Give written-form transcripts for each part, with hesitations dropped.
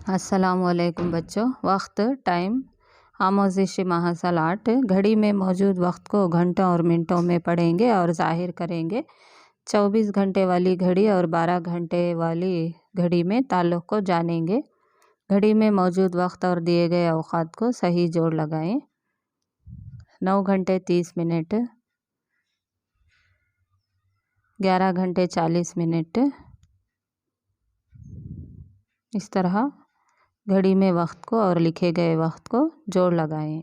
अस्सलामुअलैकुम बच्चों। वक्त टाइम आमोज़िश महासल 8 घड़ी में मौजूद वक्त को घंटों और मिनटों में पढ़ेंगे और ज़ाहिर करेंगे। 24 घंटे वाली घड़ी और 12 घंटे वाली घड़ी में ताल्लुक़ को जानेंगे। घड़ी में मौजूद वक्त और दिए गए औक़ात को सही जोड़ लगाएं। 9 घंटे 30 मिनट, 11 घंटे 40 मिनट, इस तरह घड़ी में वक्त को और लिखे गए वक्त को जोड़ लगाएं।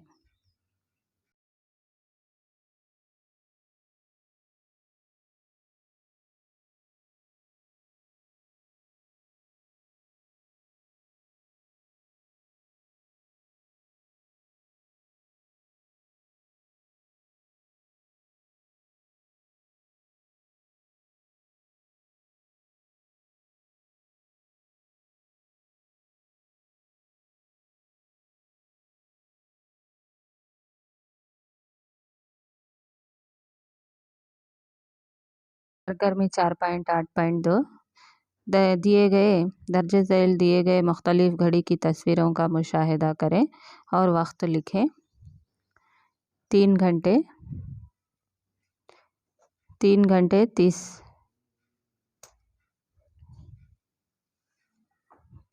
सरगर्मी 4.8.2 दिए गए दर्जे झैल दिए गए मुख्तलिफ घड़ी की तस्वीरों का मुशाहिदा करें और वक्त लिखें। 3 घंटे 30,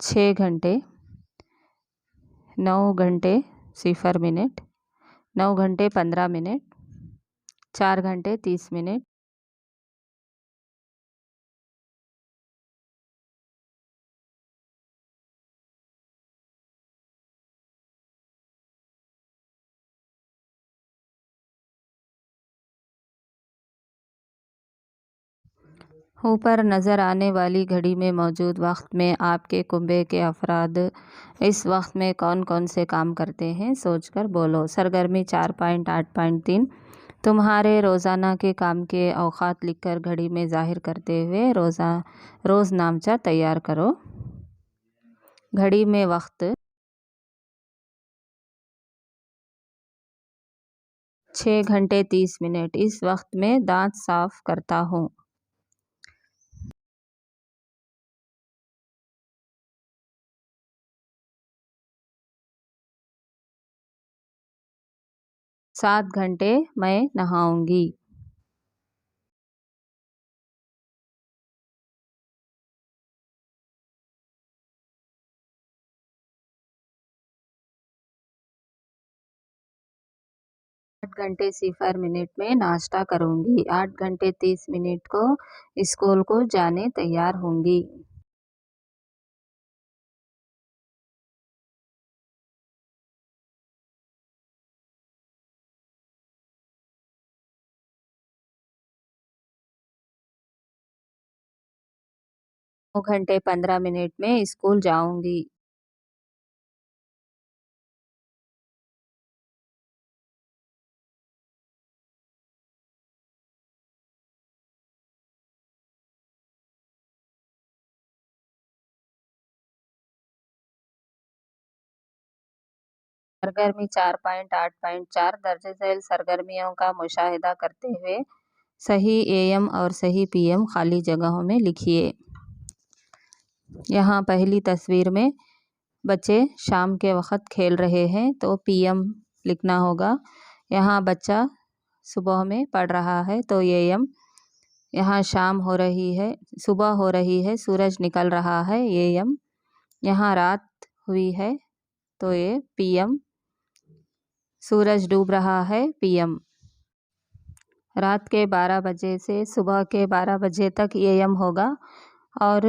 6 घंटे, 9 घंटे 0 मिनट, 9 घंटे 15 मिनट, 4 घंटे 30 मिनट, 'ऊपर नज़र आने वाली घड़ी में मौजूद वक्त में आपके कुंबे के अफराद इस वक्त में कौन कौन से काम करते हैं, सोचकर बोलो। सरगर्मी 4.8.3 तुम्हारे रोज़ाना के काम के औक़ात लिखकर घड़ी में ज़ाहिर करते हुए रोज़नामचा तैयार करो। घड़ी में वक्त 6 घंटे 30 मिनट, इस वक्त में दांत साफ़ करता हूँ। 7 घंटे मैं नहाऊंगी। 8 घंटे 0 मिनट में नाश्ता करूंगी। 8 घंटे 30 मिनट को स्कूल को जाने तैयार होंगी। 9 घंटे 15 मिनट में स्कूल जाऊंगी। 'सरगर्मी 4.8.4 दर्ज झैल सरगर्मियों का मुशाहिदा करते हुए सही एएम और सही पीएम खाली जगहों में लिखिए। यहाँ पहली तस्वीर में बच्चे शाम के वक़्त खेल रहे हैं तो पीएम लिखना होगा। यहाँ बच्चा सुबह में पढ़ रहा है तो एएम। यहाँ शाम हो रही है, सुबह हो रही है, सूरज निकल रहा है, एएम। यहाँ रात हुई है तो ये पीएम। सूरज डूब रहा है, पीएम। रात के 12 बजे से सुबह के 12 बजे तक एएम होगा और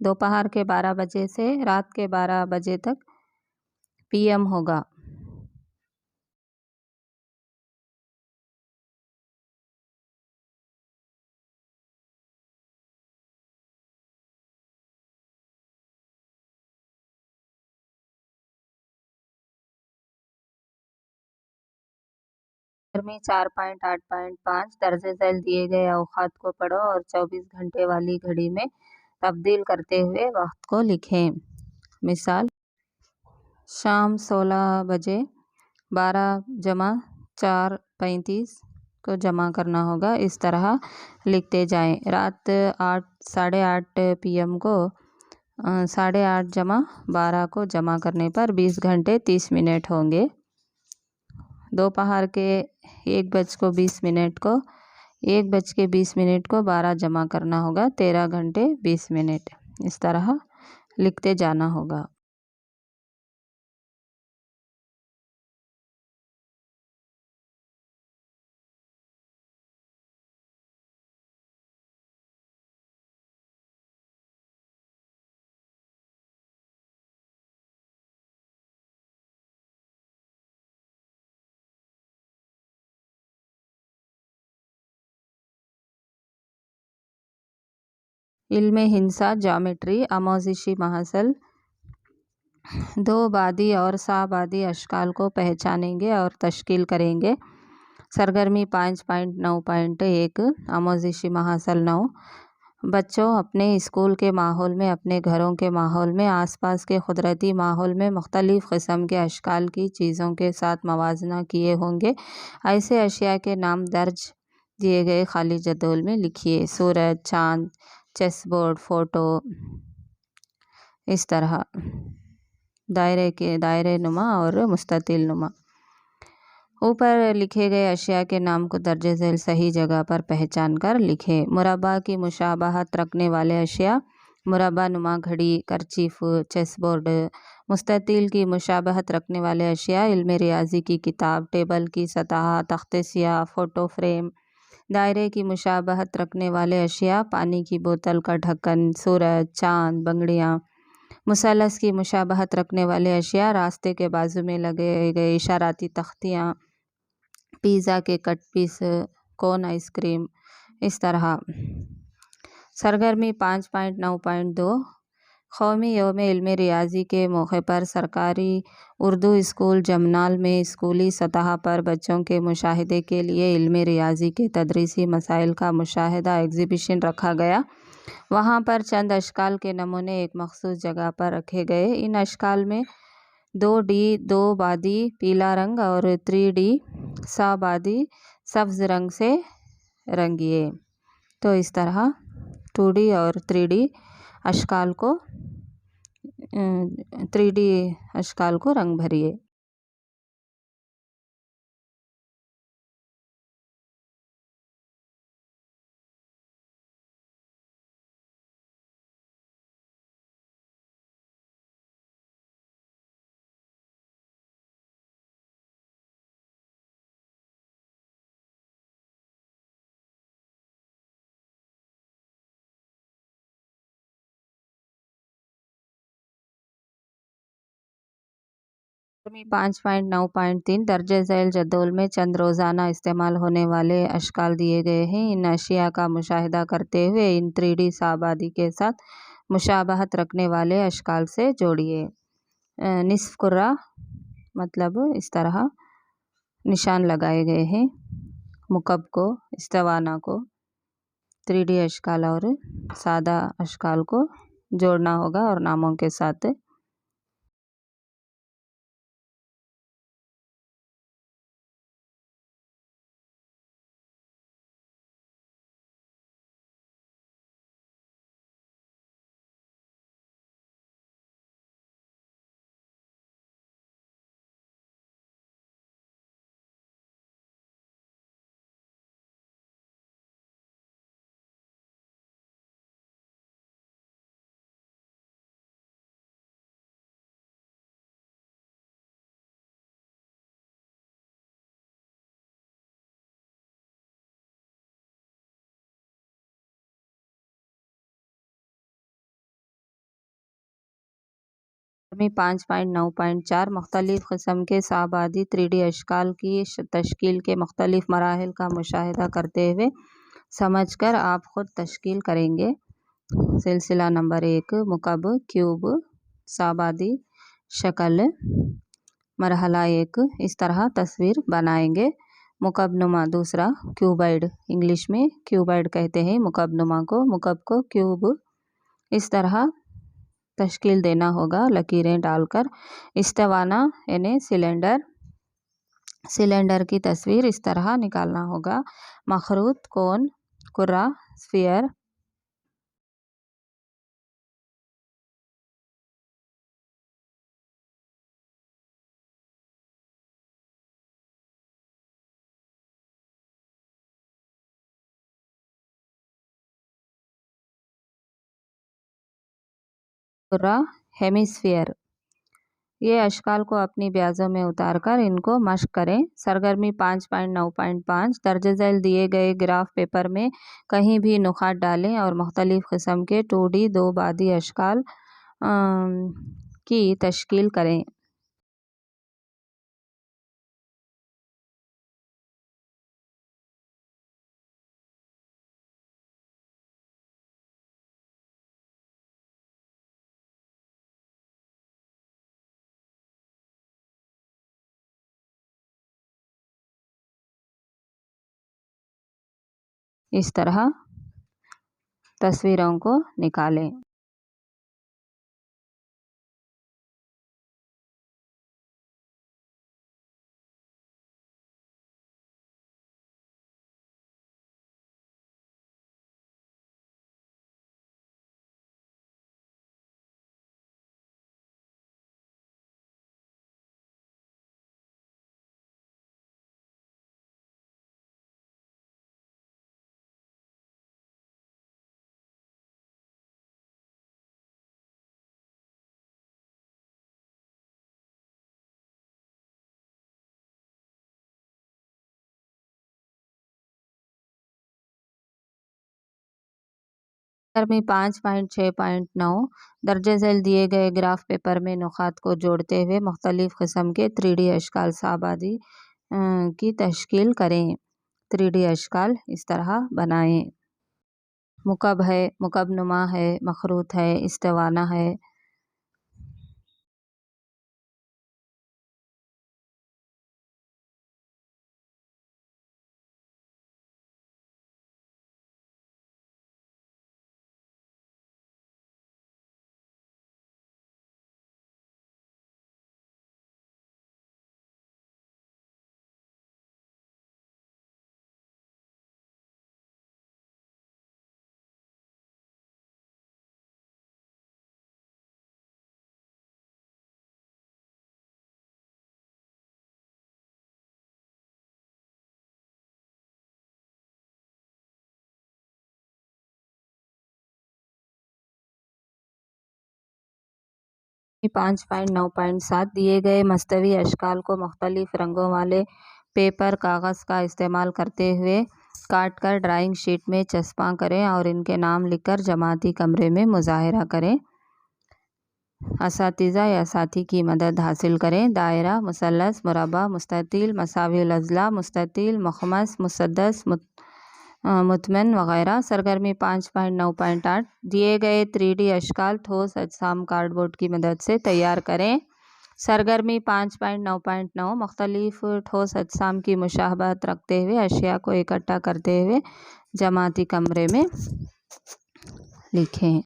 दोपहर के 12 बजे से रात के 12 बजे तक पीएम होगा। सरगर्मी 4.8.5 दर्ज झैल दिए गए औक़ात को पढ़ो और 24 घंटे वाली घड़ी में तब्दील करते हुए वक्त को लिखें। मिसाल, शाम 16 बजे 12 जमा 4:35 को जमा करना होगा। इस तरह लिखते जाएं। रात 8 साढ़े 8 पीएम को 8:30 जमा 12 को जमा करने पर 20 घंटे 30 मिनट होंगे। दोपहर के 1:20 को 1:20 को 12 जमा करना होगा, 13 घंटे 20 मिनट। इस तरह लिखते जाना होगा। इल्म हिंसा ज्योमेट्री आमोजिशी महासल 2 बादी और साबादी अशकाल को पहचानेंगे और तश्कील करेंगे। सरगर्मी 5.9.1 आमोजिशी महासल 9। बच्चों, अपने स्कूल के माहौल में, अपने घरों के माहौल में, आसपास के कुदरती माहौल में मुख्तलिफ़ क़िस्म के अशकाल की चीज़ों के साथ मवाजना किए होंगे। ऐसे अशिया के नाम दर्ज दिए गए खाली जदौल में लिखिए। सूरज, चाँद, चेसबोर्ड, फ़ोटो, इस तरह दायरे नुमा और मुस्ततिल नुमा। ऊपर लिखे गए अशिया के नाम को दर्ज झेल सही जगह पर पहचान कर लिखें। मुरब्बा की मुशाबहत रखने वाले अशिया: मुरब्बा नुमा घड़ी, करचीफ, चेसबोर्ड। मुस्ततिल की मुशाबहत रखने वाले अशिया: इल्म रियाजी की किताब, टेबल की सतह, तख्ते सियाह, फ़ोटो फ्रेम। दायरे की मुशाबहत रखने वाले अशिया: पानी की बोतल का ढक्कन, सूरज, चाँद, बंगड़ियाँ। मुसलस की मुशाबहत रखने वाले अशिया: रास्ते के बाजू में लगे गए इशाराती तख्तियाँ, पिज़्ज़ा के कट पीस, कोन आइसक्रीम। इस तरह सरगर्मी 5.9.2 कौमी यौम इल्म रियाजी के मौके पर सरकारी उर्दू स्कूल जमनाल में स्कूली सतह पर बच्चों के मुशाहिदे के लिए इल्म रियाजी के तदरीसी मसाइल का मुशाहिदा एग्ज़िबिशन रखा गया। वहाँ पर चंद अशकाल के नमूने एक मखसूस जगह पर रखे गए। इन अशकाल में 2D 2 बादी पीला रंग और 3D साबादी सब्ज़ रंग से रंगिए। तो इस तरह 2D और 3D अशकाल को 3D अशकाल को रंग भरिए। सरगर्मी 5.9.3 दर्जे झैल जदौल में चंद रोज़ाना इस्तेमाल होने वाले अशकाल दिए गए हैं। इन अशिया का मुशाहिदा करते हुए इन 3D साबादी के साथ मुशाबहत रखने वाले अशकाल से जोड़िए। निस्फ कुर्रा मतलब इस तरह निशान लगाए गए हैं। मुकब को, इस्तवाना को, 3D अशकाल और सादा अशकाल को जोड़ना होगा और नामों के साथ। में 5.9.4 मुख्तलिफ़ क़िस्म के साबादी 3D अशकाल की तश्कील के मुख्तलिफ़ मराहिल का मुशाहिदा करते हुए समझ कर आप ख़ुद तश्कील करेंगे। सिलसिला नंबर 1 मुकब, क्यूब, साबादी शक्ल। मरहला 1 इस तरह तस्वीर बनाएंगे। मुकब नुमा। दूसरा क्यूबॉइड, इंग्लिश में क्यूबॉइड कहते हैं मुकब नुमा को। मुकब को क्यूब इस तरह तश्कील देना होगा लकीरें डालकर। इस्तवाना यानी सिलेंडर, सिलेंडर की तस्वीर इस तरह निकालना होगा। मखरूत, कोन, कुर्रा, स्फीयर। पूरा हेमिस्फीयर। ये अश्काल को अपनी ब्याजों में उतारकर इनको मश्क करें। सरगर्मी 5.9.5 दर्ज झैल दिए गए ग्राफ पेपर में कहीं भी नुकात डालें और मुख्तलिफ किस्म के 2D दो बादी अश्काल की तश्कील करें। इस तरह तस्वीरों को निकालें। में 5.6.9 दर्ज झैल दिए गए ग्राफ पेपर में नुकात को जोड़ते हुए मुख्तलिफ किस्म के 3D अश्काल साबादी की तश्कील करें। 3D अश्काल इस तरह बनाएं। मुकब है, मुकब नुमा है, मखरूत है, इस्तिवाना है। में 5.9.7 दिए गए मस्तवी अश्काल को मुख्तलिफ रंगों वाले पेपर कागज़ का इस्तेमाल करते हुए काट कर ड्राइंग शीट में चस्पा करें और इनके नाम लिखकर जमाती कमरे में मुज़ाहरा करें। असातिज़ा या साथी की मदद हासिल करें। दायरा, मुसल्लस, मुरब्बा, मुस्ततील, मसाविल अज़ला, मुस्ततील, मुखमस, मुसद्दस, मुतमन वगैरह। सरगर्मी 5.9.8 दिए गए 3D अश्काल ठोस अजसाम कार्डबोर्ड की मदद से तैयार करें। सरगर्मी 5.9.9 मुख्तलिफ ठोस अजसाम की मुशाबहत रखते हुए अशिया को इकट्ठा करते हुए जमाती कमरे में लिखें।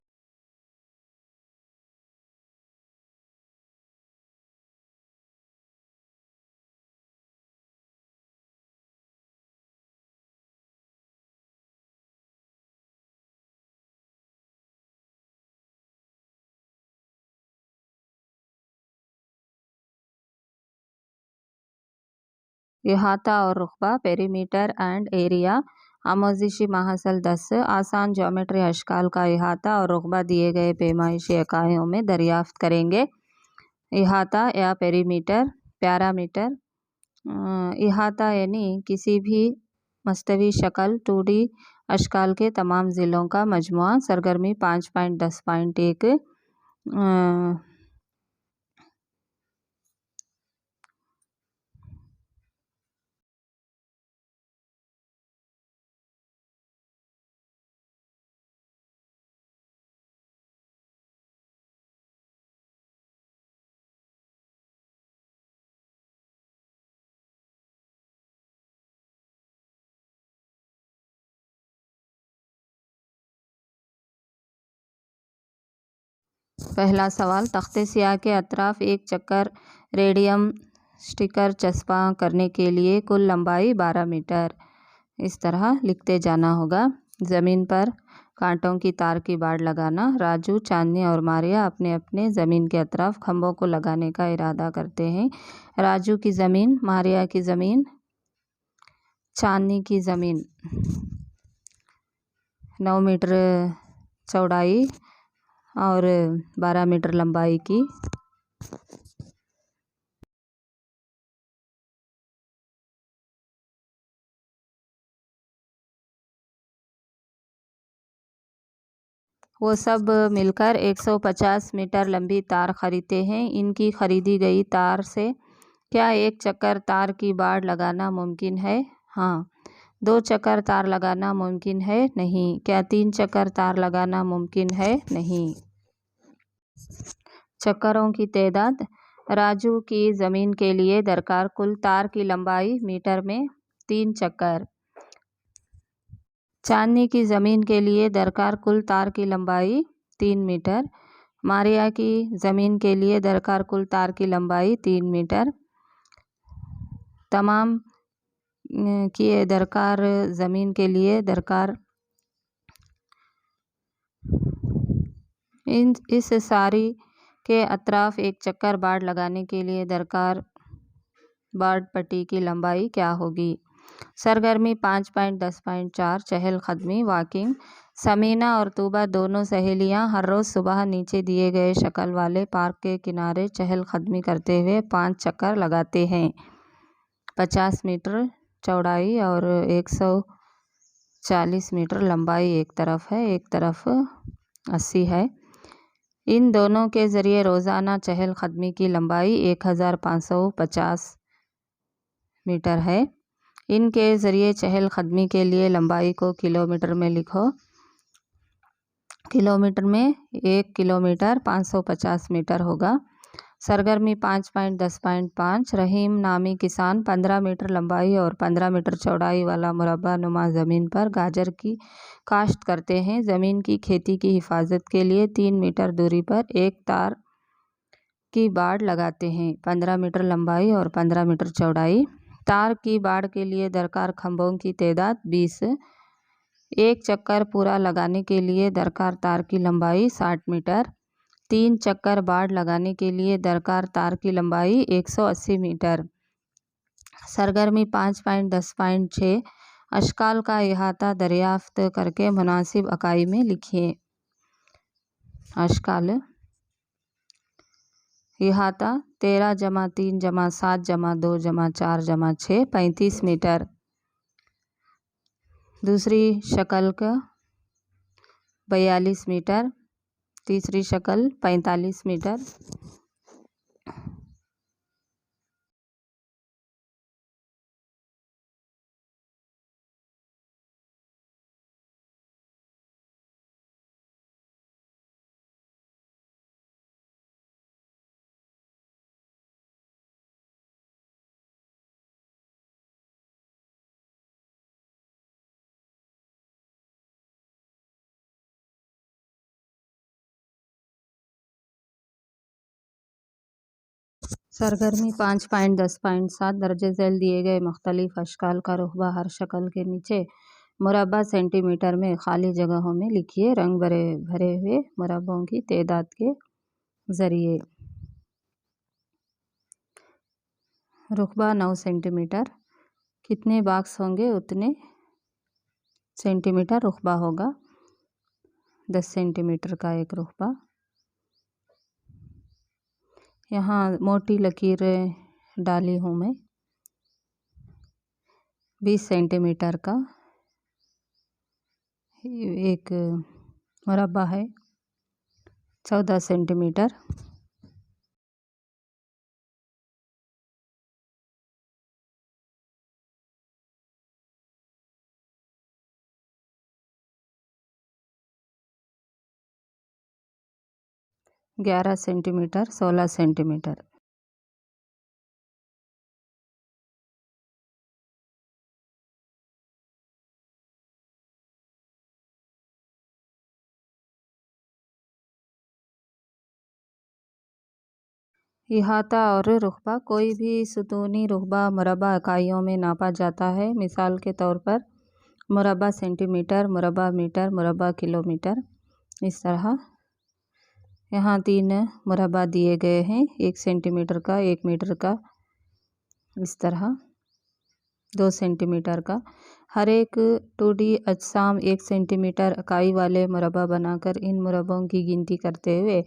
इहाता और रुकबा, पेरीमीटर एंड एरिया। आमोजिशी माहसल 10 आसान ज्योमेट्री अश्काल का इहाता और रुकबा दिए गए पैमाइशी इकाइयों में दरियाफ्त करेंगे। इहाता या पेरीमीटर, पैरामीटर। इहाता यानी किसी भी मस्तवी शक्ल 2D अश्काल के तमाम ज़िलों का मजमुआ। सरगर्मी 5.10.1 पहला सवाल, तख्ते स्याह के अतराफ एक चक्कर रेडियम स्टिकर चस्पा करने के लिए कुल लंबाई 12 मीटर। इस तरह लिखते जाना होगा। ज़मीन पर कांटों की तार की बाड़ लगाना। राजू, चांदनी और मारिया अपने अपने ज़मीन के अतराफ खंभों को लगाने का इरादा करते हैं। राजू की ज़मीन, मारिया की ज़मीन, चांदनी की ज़मीन 9 मीटर चौड़ाई और 12 मीटर लंबाई की। वो सब मिलकर 150 मीटर लंबी तार खरीदते हैं। इनकी खरीदी गई तार से क्या एक चक्कर तार की बाड़ लगाना मुमकिन है? हाँ। 2 चक्कर तार लगाना मुमकिन है? नहीं। क्या 3 चक्कर तार लगाना मुमकिन है? नहीं। चक्करों की तादाद। राजू की ज़मीन के लिए दरकार कुल तार की लंबाई मीटर में 3 चक्कर। चांदनी की ज़मीन के लिए दरकार कुल तार की लंबाई 3 मीटर। मारिया की ज़मीन के लिए दरकार कुल तार की लंबाई 3 मीटर। तमाम की दरकार ज़मीन के लिए दरकार इस सारी के अतराफ एक चक्कर बाड़ लगाने के लिए दरकार बाड़ पट्टी की लंबाई क्या होगी? सरगर्मी 5.10.4 चहलकदमी वॉकिंग। समीना और तूबा दोनों सहेलियां हर रोज़ सुबह नीचे दिए गए शक्ल वाले पार्क के किनारे चहलकदमी करते हुए 5 चक्कर लगाते हैं। 50 मीटर चौड़ाई और 140 मीटर लंबाई एक तरफ है, एक तरफ 80 है। इन दोनों के ज़रिए रोज़ाना चहलकदमी की लंबाई 1550 मीटर है। इनके ज़रिए चहलकदमी के लिए लंबाई को किलोमीटर में लिखो। किलोमीटर में 1 किलोमीटर 550 मीटर होगा। सरगर्मी 5.10.5 रहीम नामी किसान 15 मीटर लंबाई और 15 मीटर चौड़ाई वाला मुरब्बा नुमा ज़मीन पर गाजर की काश्त करते हैं। ज़मीन की खेती की हिफाजत के लिए 3 मीटर दूरी पर एक तार की बाड़ लगाते हैं। 15 मीटर लंबाई और 15 मीटर चौड़ाई। तार की बाड़ के लिए दरकार खंभों की तादाद 20। एक चक्कर पूरा लगाने के लिए दरकार तार की लंबाई 60 मीटर। 3 चक्कर बाड़ लगाने के लिए दरकार तार की लंबाई 180 मीटर। सरगर्मी 5.10.6 अशकाल का इहाता दरियाफ्त करके मुनासिब इकाई में लिखिए। अशकाल इहाता 13 जमा 3 जमा 7 जमा 2 जमा 4 जमा 6 35 मीटर। दूसरी शक्ल का 42 मीटर। तीसरी शक्ल 45 मीटर। सरगर्मी 5.10.7 दर्जे झैल दिए गए मुख्तलिफ अशकाल का रुतबा हर शक्ल के नीचे मुरब्बा सेंटीमीटर में खाली जगहों में लिखिए रंग भरे हुए मुरब्बों की तादाद के ज़रिए। रुतबा 9 सेंटीमीटर। कितने बॉक्स होंगे उतने सेंटीमीटर रुतबा होगा। 10 सेंटीमीटर का एक रुतबा। यहाँ मोटी लकीरें डाली हूँ मैं। 20 सेंटीमीटर का एक मुरब्बा है। 14 सेंटीमीटर। ग्यारह सेंटीमीटर। 16 सेंटीमीटर। इहाता और रुतबा कोई भी सुतूनी रुतबा मुरब्बा इकाइयों में नापा जाता है। मिसाल के तौर पर मुरब्बा सेंटीमीटर, मुरब्बा मीटर, मुरब्बा किलोमीटर, इस तरह। यहाँ 3 मुरब्बा दिए गए हैं, 1 सेंटीमीटर का, 1 मीटर का, इस तरह 2 सेंटीमीटर का। हर एक 2D अजसाम 1 सेंटीमीटर इकाई वाले मुरब्बा बनाकर इन मुरब्बों की गिनती करते हुए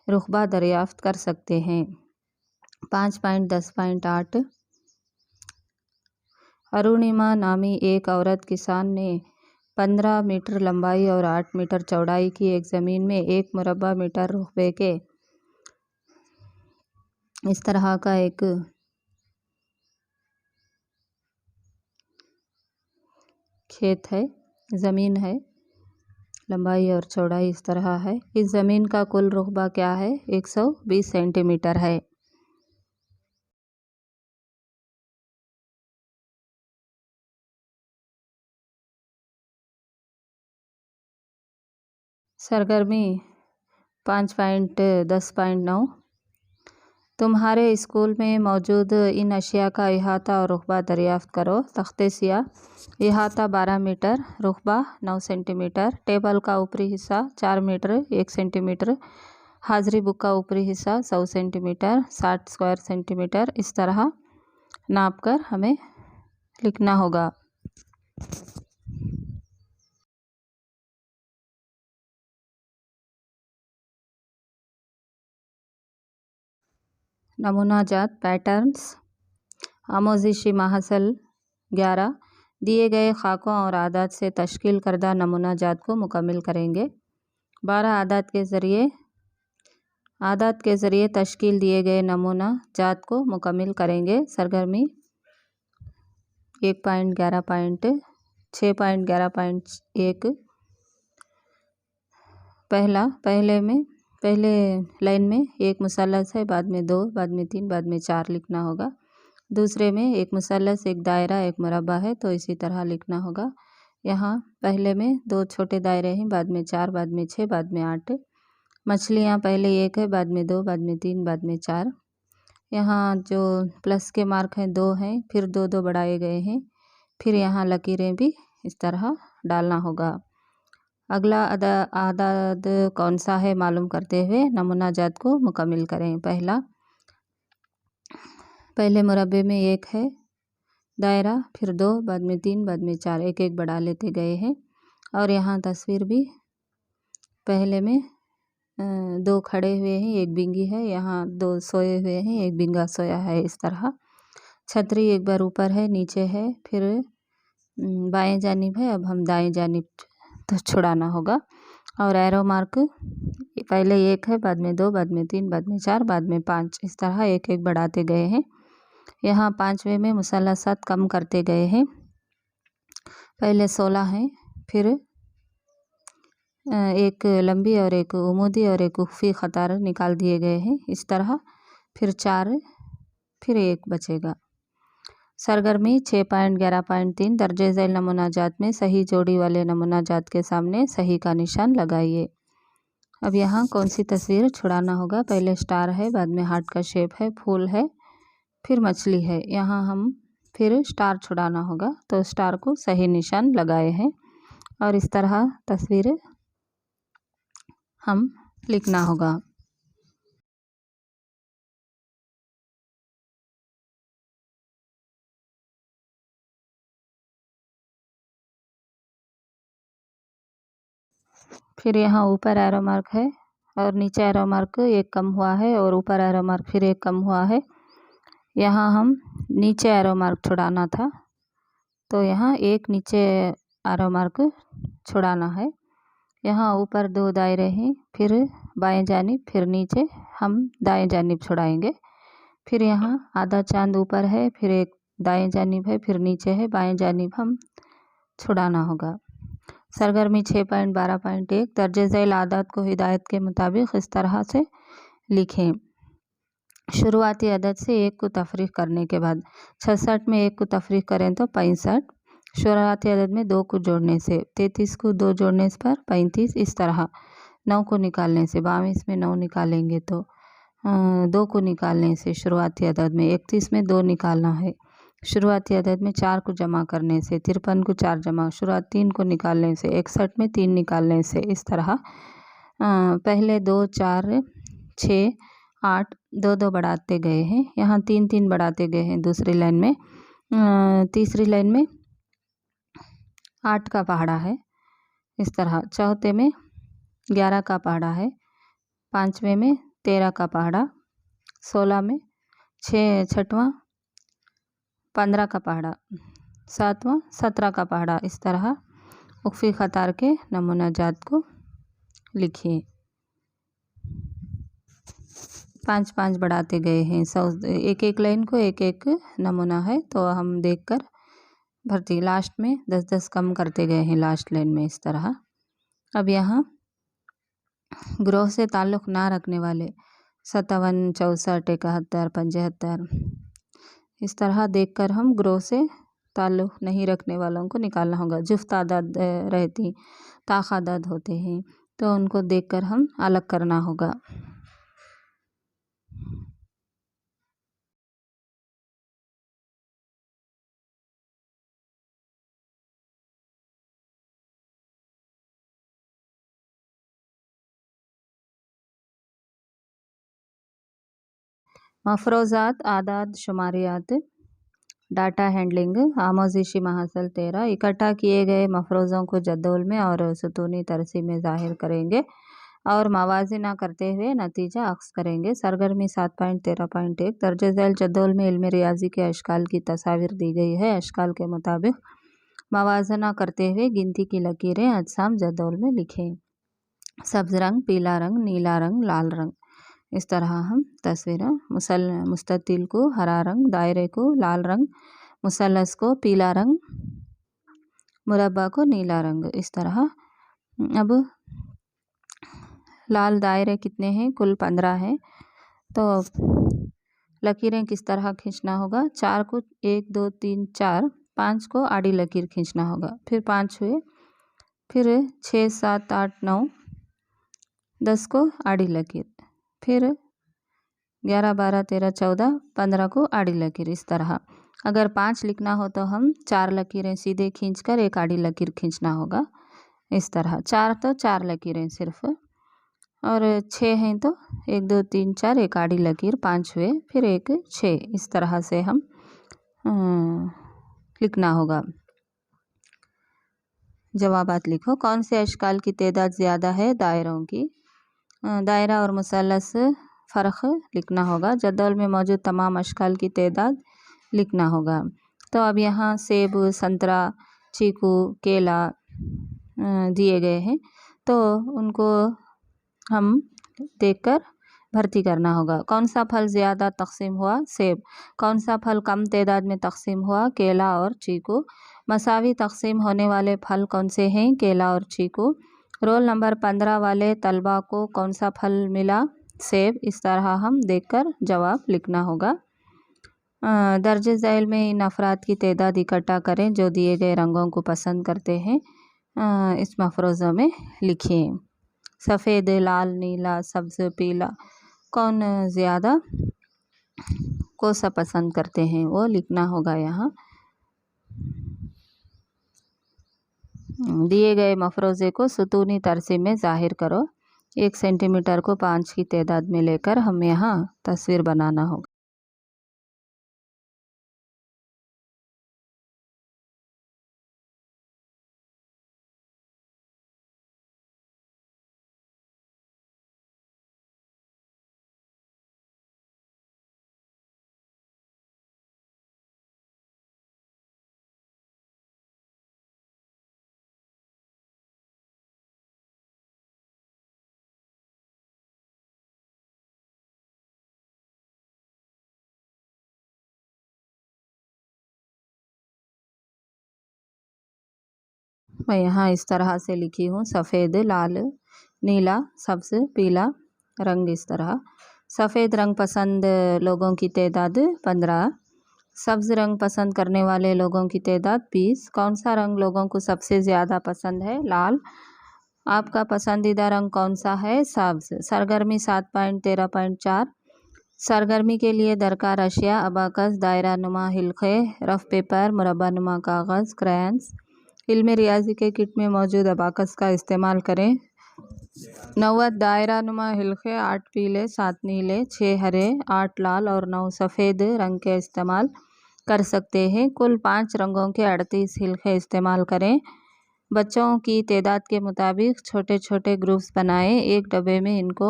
रुकबा दरियाफ्त कर सकते हैं। 5.10.8 अरुणिमा नामी एक औरत किसान ने 15 मीटर लंबाई और 8 मीटर चौड़ाई की एक ज़मीन में 1 मुरब्बा मीटर रुकबे के इस तरह का एक खेत है, ज़मीन है, लंबाई और चौड़ाई इस तरह है। इस ज़मीन का कुल रुकबा क्या है? 120 सेंटीमीटर है। सरगर्मी 5.10.9 तुम्हारे स्कूल में मौजूद इन अशिया का इहाता और रुकबा दरियाफ्त करो। तख्ते सियाह इहाता 12 मीटर, रुकबा 9 सेंटीमीटर। टेबल का ऊपरी हिस्सा 4 मीटर 1 सेंटीमीटर। हाजिरी बुक का ऊपरी हिस्सा 100 सेंटीमीटर 60 स्क्वायर सेंटीमीटर। इस तरह नाप कर हमें लिखना होगा। नमूना जात पैटर्न्स आमोजिशी माहसल 11 दिए गए खाकों और आदात से तश्कील करदा नमूना जात को मुकम्मल करेंगे। 12 आदात के ज़रिए तश्कील दिए गए नमूना जात को मुकम्मल करेंगे। सरगर्मी 1.11.6.11.1 पहले लाइन में एक मुसल्लस है, बाद में 2, बाद में 3, बाद में 4 लिखना होगा। दूसरे में एक मुसल्लस, एक दायरा, एक मुरब्बा है, तो इसी तरह लिखना होगा। यहाँ पहले में 2 छोटे दायरे हैं, बाद में 4, बाद में 6, बाद में 8। मछलियाँ पहले 1 है, बाद में 2, बाद में 3, बाद में 4। यहाँ जो प्लस के मार्क हैं 2 हैं, फिर 2 बढ़ाए गए हैं। फिर यहाँ लकीरें भी इस तरह डालना होगा। अगला आदाद कौन सा है मालूम करते हुए नमूना जात को मुकम्मल करें। पहले मुरब्बे में 1 है दायरा, फिर 2, बाद में 3, बाद में 4, एक एक बढ़ा लेते गए हैं। और यहाँ तस्वीर भी पहले में 2 खड़े हुए हैं, एक बिंगी है, यहाँ 2 सोए हुए हैं, एक बिंगा सोया है। इस तरह छतरी एक बार ऊपर है, नीचे है, फिर बाएं जानिब है, अब हम दाएं जानिब तो छुड़ाना होगा। और एरो मार्क पहले 1 है, बाद में 2, बाद में 3, बाद में 4, बाद में 5, इस तरह एक एक बढ़ाते गए हैं। यहाँ 5वें में मुसल्लसात कम करते गए हैं। पहले 16 हैं, फिर एक लंबी और एक उमूदी और एक उफ़ी ख़तार निकाल दिए गए हैं। इस तरह फिर 4, फिर 1 बचेगा। सरगर्मी 6.11.3 दर्जे झैल नमूना जात में सही जोड़ी वाले नमूना जात के सामने सही का निशान लगाइए। अब यहाँ कौन सी तस्वीर छुड़ाना होगा? पहले स्टार है, बाद में हार्ट का शेप है, फूल है, फिर मछली है। यहाँ हम फिर स्टार छुड़ाना होगा, तो स्टार को सही निशान लगाए हैं और इस तरह तस्वीर हम लिखना होगा। फिर यहाँ ऊपर एरो मार्क है और नीचे एरो मार्क एक कम हुआ है और ऊपर एरो मार्क फिर एक कम हुआ है। यहाँ हम नीचे एरो मार्क छुड़ाना था, तो यहाँ एक नीचे एरो मार्क छुड़ाना है। यहाँ ऊपर 2 दायरे हैं, फिर बाएं जानिब, फिर नीचे हम दाएं जानिब छुड़ाएंगे। फिर यहाँ आधा चांद ऊपर है, फिर एक दाएं जानिब है, फिर नीचे है, बाएं जानिब हम छुड़ाना होगा। सरगर्मी 6.12.1 दर्जे झैल आदात को हिदायत के मुताबिक इस तरह से लिखें। शुरुआती अदद से 1 को तफरीक करने के बाद 66 में 1 को तफरीक करें तो 65। शुरुआती अदद में 2 को जोड़ने से 33 को 2 जोड़ने पर 35। इस तरह 9 को निकालने से 22 में 9 निकालेंगे तो 2 को निकालने से शुरुआती अदद में 31 में 2 निकालना है। शुरुआती अदद में 4 को जमा करने से 53 को 4 जमा, शुरुआत 3 को निकालने से 61 में 3 निकालने से। इस तरह पहले 2, 4, 6, 8 2 बढ़ाते गए हैं। यहाँ 3 बढ़ाते गए हैं दूसरी लाइन में। तीसरी लाइन में 8 का पहाड़ा है, इस तरह। चौथे में 11 का पहाड़ा है, 5वें में 13 का पहाड़ा, 16 में 6वां 15 का पहाड़ा, 7वां 17 का पहाड़ा। इस तरह उक्फी ख़तार के नमूना जात को लिखिए। 5-5 बढ़ाते गए हैं, एक एक लाइन को एक एक नमूना है, तो हम देखकर भर्ती। लास्ट में 10-10 कम करते गए हैं लास्ट लाइन में, इस तरह। अब यहाँ ग्रोह से ताल्लुक़ ना रखने वाले 57, 64, 71, 75, इस तरह देखकर हम ग्रोह से ताल्लुक़ नहीं रखने वालों को निकालना होगा। जुफ्त आदाद रहती, ताक़ आदाद होते हैं, तो उनको देखकर हम अलग करना होगा। मफरोज़ात, आदाद, शुमारियात, डाटा हैंडलिंग, आमोज़िशी महासल 13। इकट्ठा किए गए मफरोज़ों को जद्दोल में और सुतूनी तरसीम में ज़ाहिर करेंगे और मवाज़ना करते हुए नतीजा अक्स करेंगे। सरगर्मी 7.13.1 दर्ज झैल जद्दोल में इल्म रियाजी के अशकाल की तस्वीर दी गई है। अशकाल के मुताबिक मवाज़ना करते हुए गिनती की लकीरें अजसाम जद्दोल में लिखें। सब्ज़ रंग, पीला रंग, नीला रंग, लाल रंग, इस तरह हम तस्वीरें। मुस्ततिल को हरा रंग, दायरे को लाल रंग, मुसल्लस को पीला रंग, मुरब्बा को नीला रंग, इस तरह। अब लाल दायरे कितने हैं? कुल 15 हैं। तो लकीरें किस तरह खींचना होगा? 4 को 1 2 3 4, 5 को आड़ी लकीर खींचना होगा, फिर 5 हुए, फिर 6 7 8 9 10 को आड़ी लकीर, फिर 11 12 13 14 15 को आड़ी लकीर, इस तरह। अगर 5 लिखना हो तो हम 4 लकीरें सीधे खींचकर एक आड़ी लकीर खींचना होगा, इस तरह। 4 तो 4 लकीरें सिर्फ, और 6 हैं तो 1 2 3 4 एक आड़ी लकीर, 5 हुए, फिर 1 6, इस तरह से हम लिखना होगा। जवाबात लिखो। कौन से अशकाल की तादाद ज़्यादा है? दायरों की। दायरा और मुसल्लस फ़र्क लिखना होगा। जद्दोल में मौजूद तमाम अशकाल की तादाद लिखना होगा। तो अब यहाँ सेब, संतरा, चीकू, केला दिए गए हैं, तो उनको हम देखकर भर्ती करना होगा। कौन सा फल ज़्यादा तकसीम हुआ? सेब। कौन सा फल कम तादाद में तकसीम हुआ? केला और चीकू। मसावी तकसीम होने वाले फल कौन से हैं? केला और चीकू। रोल नंबर 15 वाले तलबा को कौन सा फल मिला? सेब। इस तरह हम देखकर जवाब लिखना होगा। दर्ज झैल में इन अफराद की तादाद इकट्ठा करें जो दिए गए रंगों को पसंद करते हैं। इस मफरोज़ों में लिखिए। सफ़ेद, लाल, नीला, सब्ज़, पीला, कौन ज़्यादा को सा पसंद करते हैं, वो लिखना होगा यहाँ। दिए गए मफरोज़े को सुतूनी तरसीम में ज़ाहिर करो। 1 सेंटीमीटर को 5 की तादाद में लेकर हम यहाँ तस्वीर बनाना होगा। मैं यहाँ इस तरह से लिखी हूँ। सफ़ेद, लाल, नीला, सब्ज़, पीला रंग, इस तरह। सफ़ेद रंग पसंद लोगों की तादाद 15। सब्ज़ रंग पसंद करने वाले लोगों की तादाद 20। कौन सा रंग लोगों को सबसे ज़्यादा पसंद है? लाल। आपका पसंदीदा रंग कौन सा है? सब्ज़। सरगर्मी 7.13.4 सरगर्मी के लिए दरकार अशिया: अबाकस, दायरा नुमा हिल्क़े, रफ़ पेपर, मुरब्बा नुमा कागज़, क्रैयंस। इल्म रियाजी के किट में मौजूद अबाकस का इस्तेमाल करें। 90 दायरा नुमा हिल्क़े, 8 पीले, 7 नीले, 6 हरे, 8 लाल और 9 सफ़ेद रंग के इस्तेमाल कर सकते हैं। कुल 5 रंगों के 38 हिल्क़े इस्तेमाल करें। बच्चों की तादाद के मुताबिक छोटे छोटे ग्रुप्स बनाएं। एक डब्बे में इनको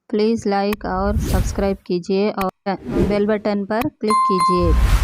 प्लीज़ लाइक और सब्सक्राइब कीजिए और बेल बटन पर क्लिक कीजिए।